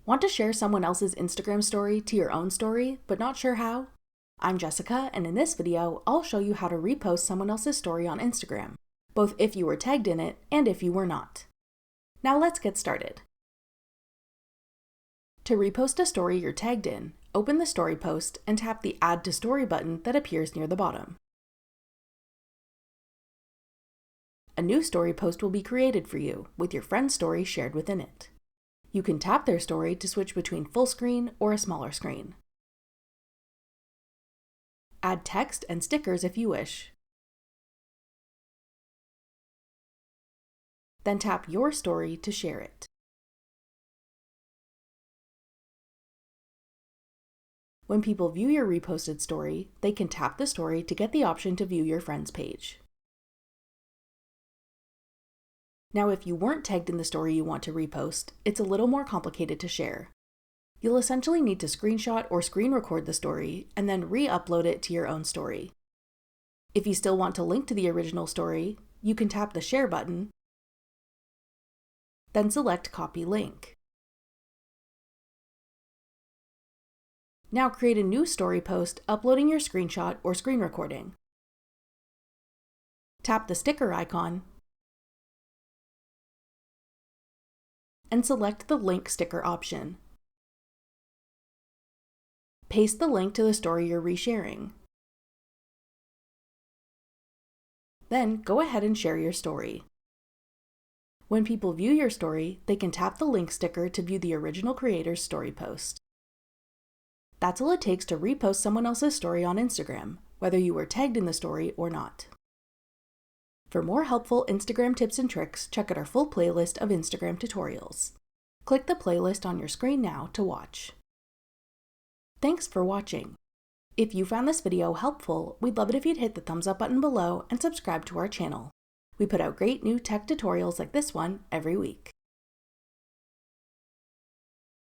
Want to share someone else's Instagram story to your own story, but not sure how? I'm Jessica, and in this video, I'll show you how to repost someone else's story on Instagram, both if you were tagged in it and if you were not. Now let's get started. To repost a story you're tagged in, open the story post and tap the Add to Story button that appears near the bottom. A new story post will be created for you, with your friend's story shared within it. You can tap their story to switch between full screen or a smaller screen. Add text and stickers if you wish. Then tap Your Story to share it. When people view your reposted story, they can tap the story to get the option to view your friend's page. Now, if you weren't tagged in the story you want to repost, it's a little more complicated to share. You'll essentially need to screenshot or screen record the story and then re-upload it to your own story. If you still want to link to the original story, you can tap the Share button, then select Copy Link. Now create a new story post uploading your screenshot or screen recording. Tap the sticker icon and select the Link Sticker option. Paste the link to the story you're resharing. Then go ahead and share your story. When people view your story, they can tap the link sticker to view the original creator's story post. That's all it takes to repost someone else's story on Instagram, whether you were tagged in the story or not. For more helpful Instagram tips and tricks, check out our full playlist of Instagram tutorials. Click the playlist on your screen now to watch. Thanks for watching. If you found this video helpful, we'd love it if you'd hit the thumbs up button below and subscribe to our channel. We put out great new tech tutorials like this one every week.